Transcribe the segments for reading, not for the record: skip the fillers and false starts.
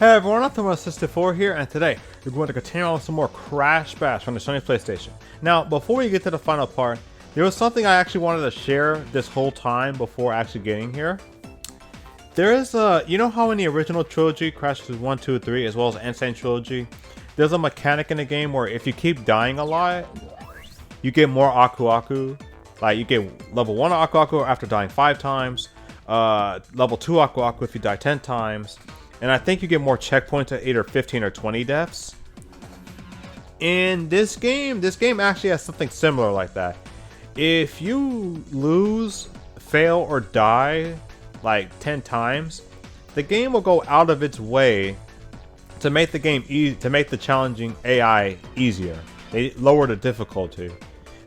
Hey everyone, Anthon-patapon here, and today we're going to continue on with some more Crash Bash on the Sony PlayStation. Now, before we get to the final part, there was something I actually wanted to share this whole time before actually getting here. There is you know how in the original trilogy, Crash 1, 2, 3, as well as Insane Trilogy, there's a mechanic in the game where if you keep dying a lot, you get more Aku Aku. Like, you get level 1 Aku Aku after dying 5 times, level 2 Aku Aku if you die 10 times, and I think you get more checkpoints at either 15 or 20 deaths. In this game actually has something similar like that. If you lose, fail, or die like 10 times, the game will go out of its way to make the game to make the challenging AI easier. They lower the difficulty.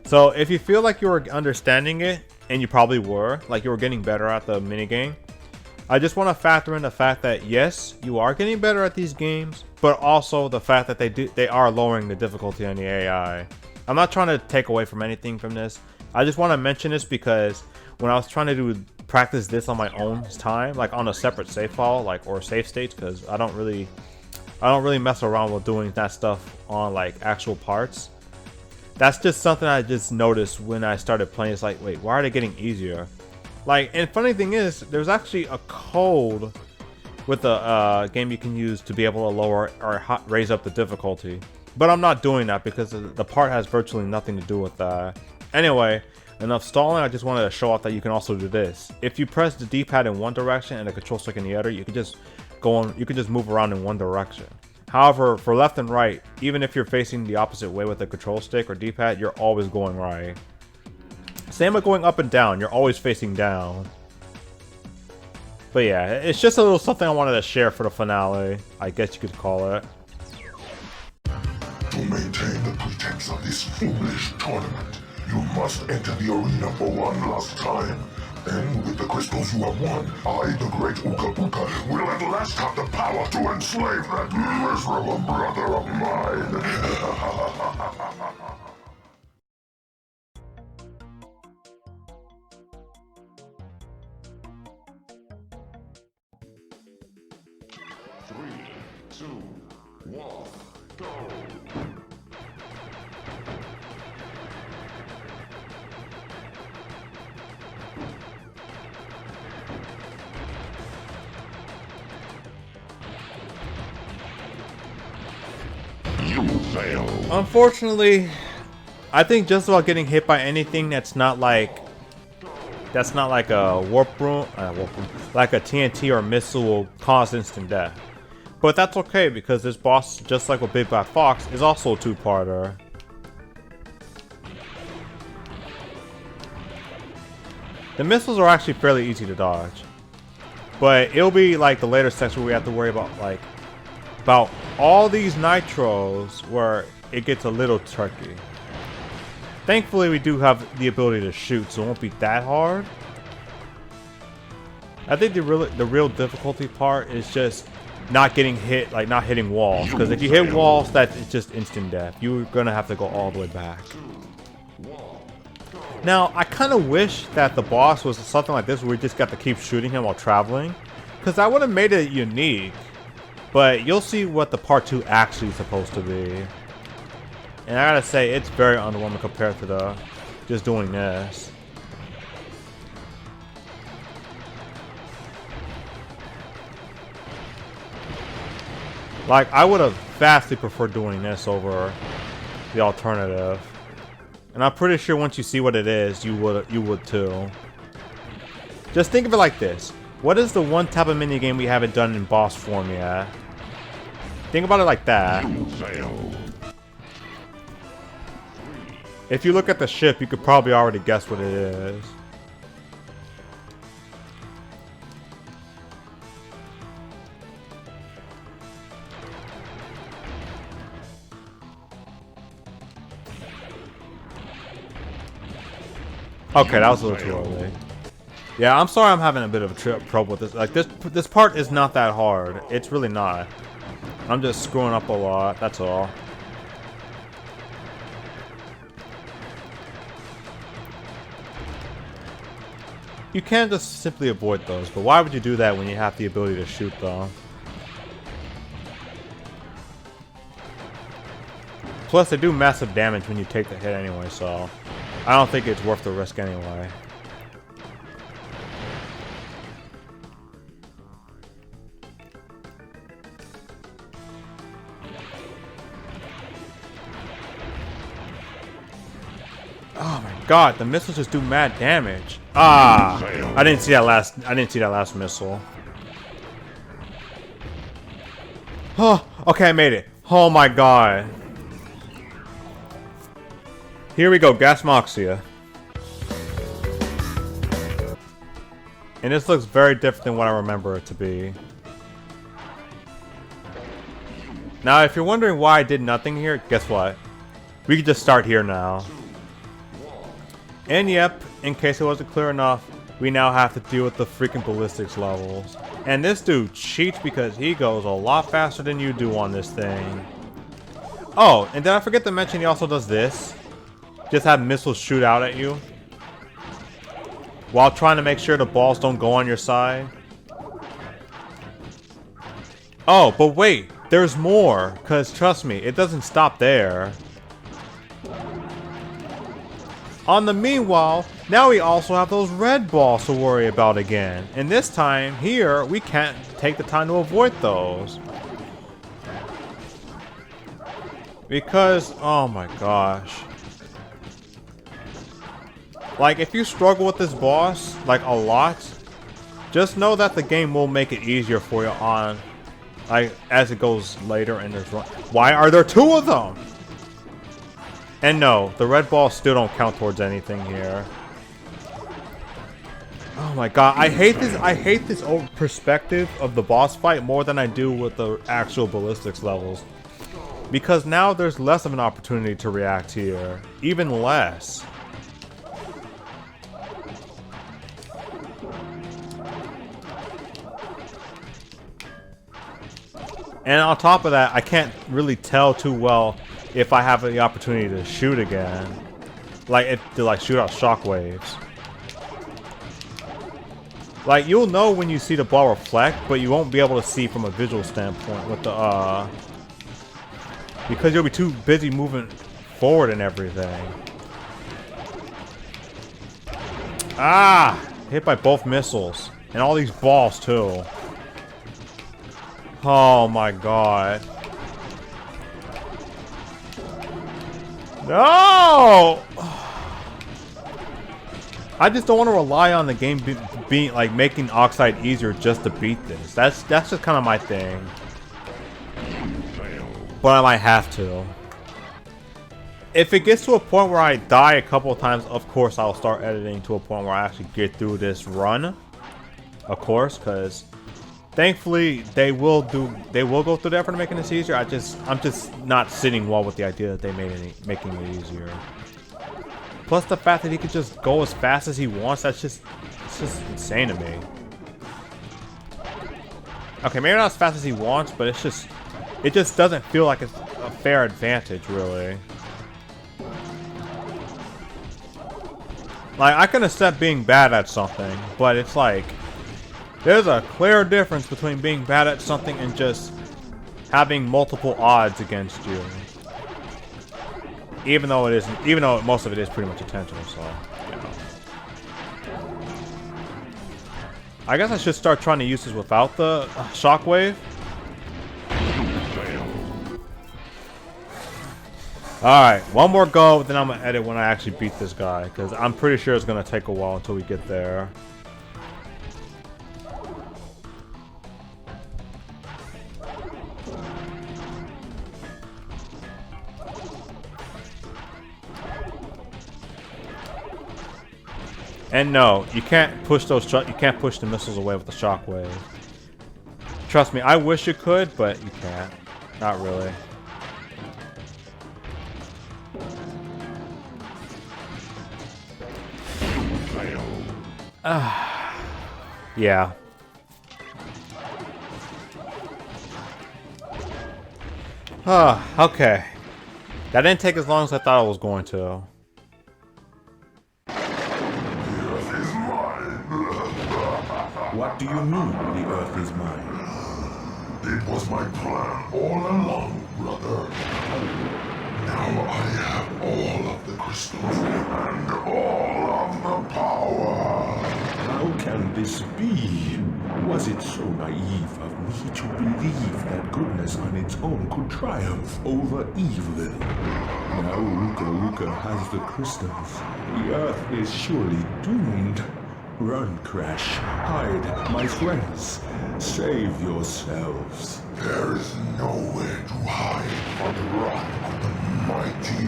So if you feel like you were understanding it, and you probably were, like you were getting better at the minigame, I just want to factor in the fact that yes, you are getting better at these games, but also the fact that they are lowering the difficulty on the AI. I'm not trying to take away from anything from this. I just want to mention this because when I was trying to practice this on my own time, like on a separate save file, like or save states, because I don't really mess around with doing that stuff on like actual parts. That's just something I just noticed when I started playing. It's like, wait, why are they getting easier? Like, and funny thing is, there's actually a code with the game you can use to be able to lower or raise up the difficulty. But I'm not doing that because the part has virtually nothing to do with that. Anyway, enough stalling. I just wanted to show off that you can also do this. If you press the D-pad in one direction and the control stick in the other, you can just go on. You can just move around in one direction. However, for left and right, even if you're facing the opposite way with the control stick or D-pad, you're always going right. Same with going up and down, you're always facing down. But yeah, it's just a little something I wanted to share for the finale, I guess you could call it. To maintain the pretense of this foolish tournament, you must enter the arena for one last time. And with the crystals you have won, I, the great Uka Buka, will at last have the power to enslave that miserable brother of mine. 3, 2, 1, go! You fail. Unfortunately, I think just about getting hit by anything that's not like a warp room, like a TNT or missile will cause instant death. But that's okay because this boss, just like with Big Black Fox, is also a two-parter. The missiles are actually fairly easy to dodge, but it'll be like the later section where we have to worry about about all these nitros where it gets a little tricky. Thankfully, we do have the ability to shoot, so it won't be that hard. I think the real difficulty part is just not getting hit, like not hitting walls. Because if you hit walls, that's just instant death. You're gonna have to go all the way back. Now, I kind of wish that the boss was something like this where we just got to keep shooting him while traveling, because that would have made it unique. But you'll see what the part 2 actually is supposed to be. And I gotta say, it's very underwhelming compared to just doing this. Like, I would have vastly preferred doing this over the alternative. And I'm pretty sure once you see what it is, you would too. Just think of it like this. What is the one type of minigame we haven't done in boss form yet? Think about it like that. If you look at the ship, you could probably already guess what it is. Okay, that was a little too early. Yeah, I'm sorry I'm having a bit of a trouble with this. Like, this part is not that hard. It's really not. I'm just screwing up a lot, that's all. You can just simply avoid those, but why would you do that when you have the ability to shoot them? Plus, they do massive damage when you take the hit anyway, so I don't think it's worth the risk anyway. Oh my god, the missiles just do mad damage. Ah, I didn't see that last missile. Oh, okay, I made it. Oh my god. Here we go, Gasmoxia. And this looks very different than what I remember it to be. Now, if you're wondering why I did nothing here, guess what? We can just start here now. And yep, in case it wasn't clear enough, we now have to deal with the freaking ballistics levels. And this dude cheats because he goes a lot faster than you do on this thing. Oh, and did I forget to mention he also does this? Just have missiles shoot out at you while trying to make sure the balls don't go on your side. Oh, but wait, there's more, because trust me, it doesn't stop there. On the meanwhile, now we also have those red balls to worry about again. And this time, here, we can't take the time to avoid those. Because, oh my gosh. Like, if you struggle with this boss, like, a lot, just know that the game will make it easier for you on, like, as it goes later in this run. Why are there two of them? And no, the red balls still don't count towards anything here. Oh my god, I hate this old perspective of the boss fight more than I do with the actual ballistics levels. Because now there's less of an opportunity to react here. Even less. And on top of that, I can't really tell too well if I have the opportunity to shoot again. Like, to shoot out shockwaves. Like, you'll know when you see the ball reflect, but you won't be able to see from a visual standpoint with the, because you'll be too busy moving forward and everything. Ah! Hit by both missiles. And all these balls, too. Oh my god. No! I just don't want to rely on the game being like making Oxide easier just to beat this. That's just kind of my thing. But I might have to. If it gets to a point where I die a couple of times, of course I'll start editing to a point where I actually get through this run. Of course, because thankfully they will go through the effort of making this easier. I'm just not sitting well with the idea that they making it easier. Plus the fact that he could just go as fast as he wants, it's just insane to me. Okay, maybe not as fast as he wants, but it just doesn't feel like it's a fair advantage, really. Like, I can accept being bad at something, but it's like there's a clear difference between being bad at something and just having multiple odds against you. Even though most of it is pretty much intentional, so, you know. I guess I should start trying to use this without the shockwave. Alright, one more go, then I'm gonna edit when I actually beat this guy, because I'm pretty sure it's gonna take a while until we get there. And no, you can't push the missiles away with the shockwave. Trust me, I wish you could, but you can't. Not really. Yeah. Okay. That didn't take as long as I thought it was going to. What do you mean the Earth is mine? It was my plan all along, brother. Now I have all of the crystals and all of the power. How can this be? Was it so naive of me to believe that goodness on its own could triumph over evil? Now Luka has the crystals. The Earth is surely doomed. Run, Crash. Hide, my friends. Save yourselves. There is nowhere to hide from the wrath of the mighty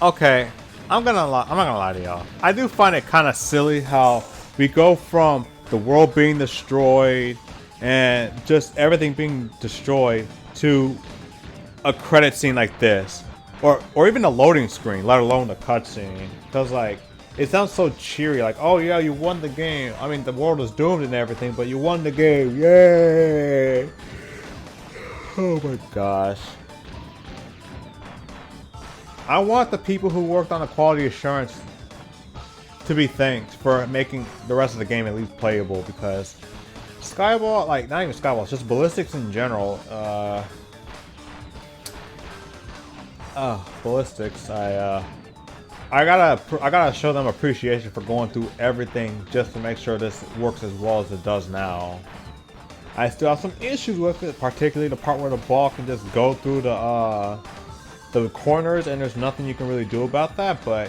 Okay, I'm not gonna lie to y'all. I do find it kind of silly how we go from the world being destroyed and just everything being destroyed to a credit scene like this, or even a loading screen, let alone the cutscene. Cause like it sounds so cheery, like, oh yeah, you won the game. I mean, the world is doomed and everything, but you won the game, yay! Oh my gosh. I want the people who worked on the quality assurance to be thanked for making the rest of the game at least playable, because Skyball, like, not even Skyball, it's just ballistics in general. Ballistics, I gotta show them appreciation for going through everything just to make sure this works as well as it does now. I still have some issues with it, particularly the part where the ball can just go through the corners and there's nothing you can really do about that, but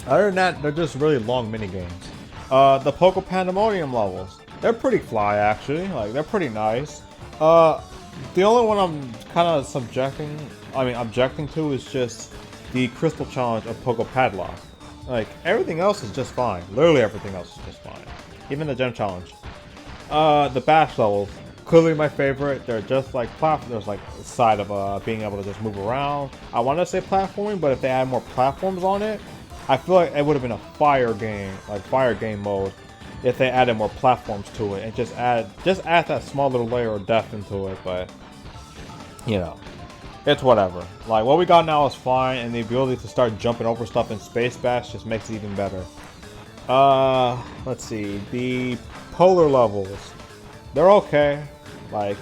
other than that, they're just really long mini games. The Poco Pandemonium levels, they're pretty fly actually, like they're pretty nice. The only one I'm kind of objecting to is just the crystal challenge of Poco Padlock. Like everything else is just fine. Literally everything else is just fine. Even the gem challenge. The bash levels, clearly my favorite. They're just like there's like a side of being able to just move around. I want to say platforming, but if they add more platforms on it, I feel like it would have been a fire game, like fire game mode, if they added more platforms to it and just add that small little layer of depth into it. But you know, it's whatever. Like what we got now is fine, and the ability to start jumping over stuff in Space Bash just makes it even better. Let's see, the polar levels, they're okay. Like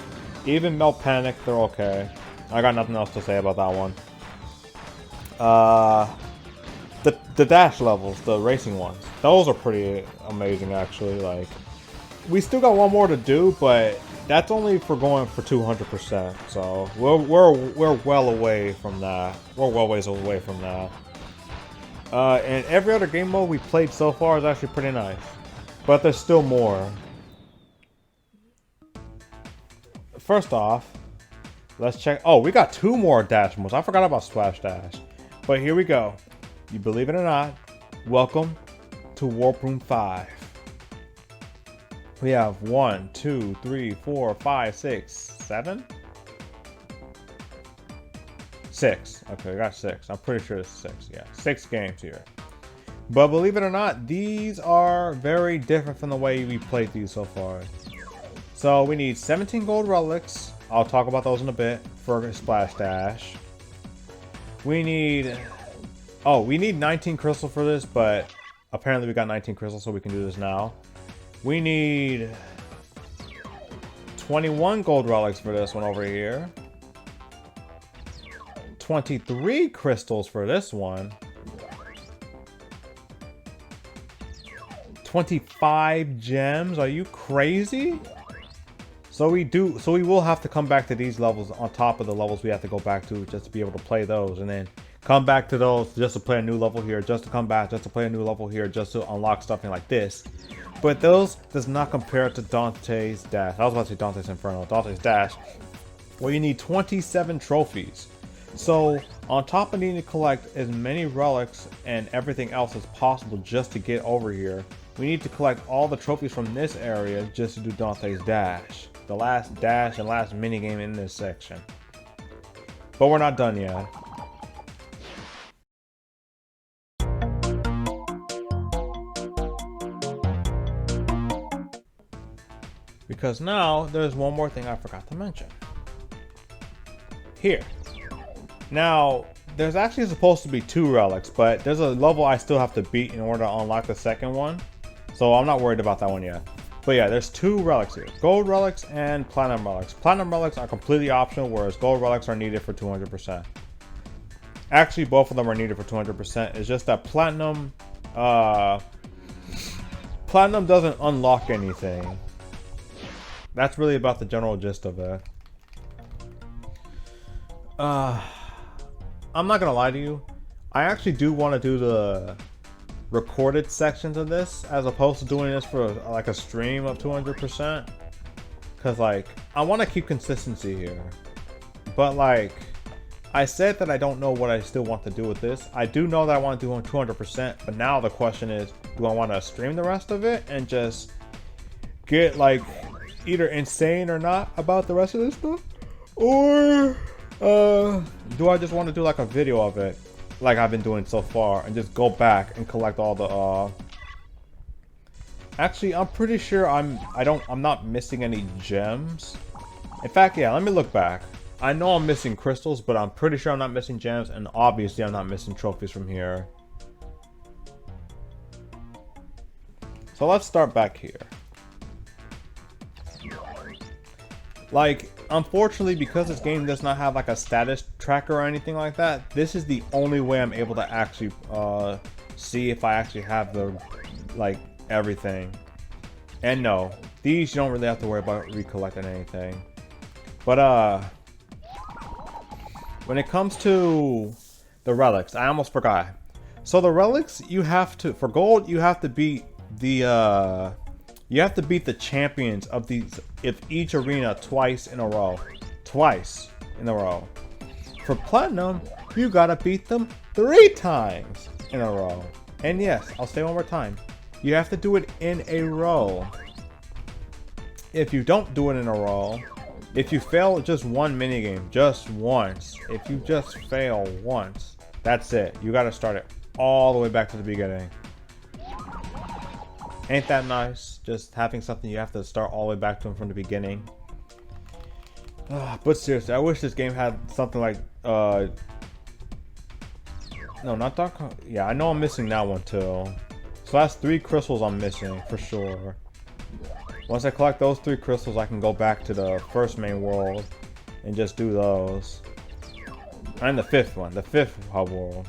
even Melt Panic, they're okay. I got nothing else to say about that one. The dash levels, the racing ones, those are pretty amazing actually. Like we still got one more to do, but that's only for going for 200%. So we're well away from that. We're well ways away from that. And every other game mode we played so far is actually pretty nice, but there's still more. First off, let's check. Oh, we got 2 more dash modes. I forgot about Splash Dash, but here we go. You believe it or not, welcome to Warp Room 5. We have 1, 2, 3, 4, 5, 6, 7? 6. Okay, we got 6. I'm pretty sure it's 6. Yeah, 6 games here. But believe it or not, these are very different from the way we played these so far. So we need 17 gold relics. I'll talk about those in a bit for Splash Dash. We need 19 crystal for this, but apparently we got 19 crystals, so we can do this now. We need 21 gold relics for this one over here. 23 crystals for this one. 25 gems? Are you crazy? So we will have to come back to these levels on top of the levels we have to go back to just to be able to play those, and then come back to those just to play a new level here, just to come back, just to play a new level here, just to unlock something like this. But those does not compare to Dante's Dash. I was about to say Dante's Inferno. Dante's Dash, where you need 27 trophies. So on top of needing to collect as many relics and everything else as possible just to get over here, we need to collect all the trophies from this area just to do Dante's Dash, the last dash and last minigame in this section. But we're not done yet. Because now there's one more thing I forgot to mention. Here. Now, there's actually supposed to be 2 relics, but there's a level I still have to beat in order to unlock the second one. So I'm not worried about that one yet. But yeah, there's 2 relics here. Gold relics and platinum relics. Platinum relics are completely optional, whereas gold relics are needed for 200%. Actually, both of them are needed for 200%. It's just that platinum doesn't unlock anything. That's really about the general gist of it. I'm not gonna lie to you. I actually do want to do the recorded sections of this as opposed to doing this for like a stream of 200%. Cause like I want to keep consistency here, but like I said that I don't know what I still want to do with this. I do know that I want to do on 200%, but now the question is, do I want to stream the rest of it and just get like either insane or not about the rest of this stuff, or do I just want to do like a video of it like I've been doing so far and just go back and collect all the actually I'm pretty sure I'm not missing any gems. In fact, yeah, let me look back. I know I'm missing crystals, but I'm pretty sure I'm not missing gems, and obviously I'm not missing trophies from here. So let's start back here. Like, unfortunately, because this game does not have like a status tracker or anything like that, this is the only way I'm able to actually see if I actually have the like everything. And no, these you don't really have to worry about recollecting anything. But when it comes to the relics, I almost forgot. So the relics, you have to, for gold, you have to beat the champions of each arena twice in a row. Twice in a row. For platinum, you gotta beat them 3 times in a row. And yes, I'll say one more time. You have to do it in a row. If you don't do it in a row, if you fail just one minigame, just once, if you just fail once, that's it. You gotta start it all the way back to the beginning. Ain't that nice? Just having something you have to start all the way back to from the beginning. But seriously, I wish this game had something like no, not Dark. Yeah, I know I'm missing that one too. So that's 3 crystals I'm missing for sure. Once I collect those 3 crystals, I can go back to the first main world and just do those. And the 5th one, the 5th hub world.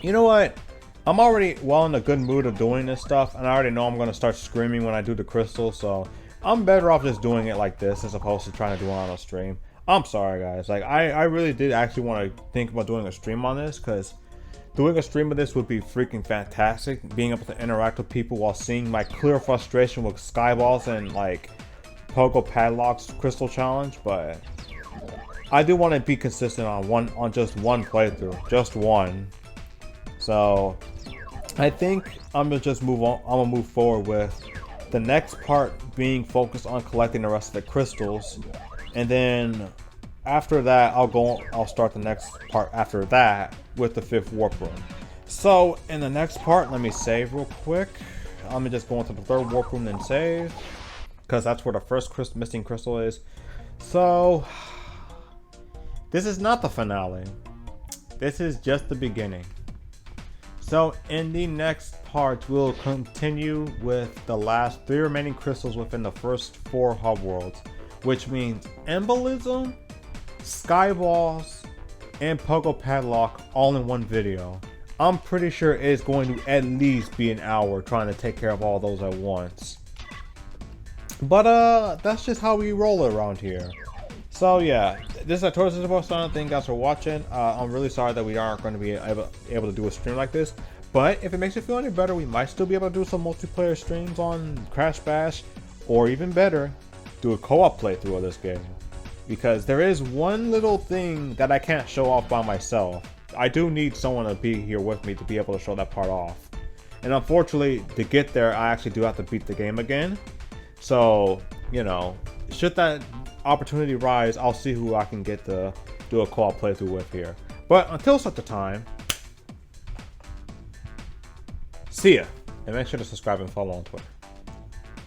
You know what? I'm already well in a good mood of doing this stuff, and I already know I'm going to start screaming when I do the crystals, so I'm better off just doing it like this as opposed to trying to do it on a stream. I'm sorry guys, like I really did actually want to think about doing a stream on this, because doing a stream of this would be freaking fantastic, being able to interact with people while seeing my clear frustration with Skyballs and like Pogo Padlock's crystal challenge. But I do want to be consistent on just one playthrough, just one. So I think I'm gonna just move on. I'm gonna move forward with the next part being focused on collecting the rest of the crystals, and then after that I'll start the next part after that with the 5th warp room. So in the next part, let me save real quick. I'm gonna just go into the 3rd warp room and save, because that's where the first missing crystal is. So this is not the finale, this is just the beginning. So in the next part, we'll continue with the last 3 remaining crystals within the first 4 hub worlds, which means Embolism, Skyballs, and Pogo Padlock all in one video. I'm pretty sure it's going to at least be an hour trying to take care of all those at once. But that's just how we roll around here. So yeah, this is a Tortoise Supposed on. Thank you guys for watching. I'm really sorry that we aren't going to be able to do a stream like this, but if it makes you feel any better, we might still be able to do some multiplayer streams on Crash Bash, or even better, do a co-op playthrough of this game. Because there is one little thing that I can't show off by myself. I do need someone to be here with me to be able to show that part off. And unfortunately, to get there, I actually do have to beat the game again. So, you know, should that opportunity rise, I'll see who I can get to do a co-op playthrough with here. But until such a time, see ya. And make sure to subscribe and follow on Twitter.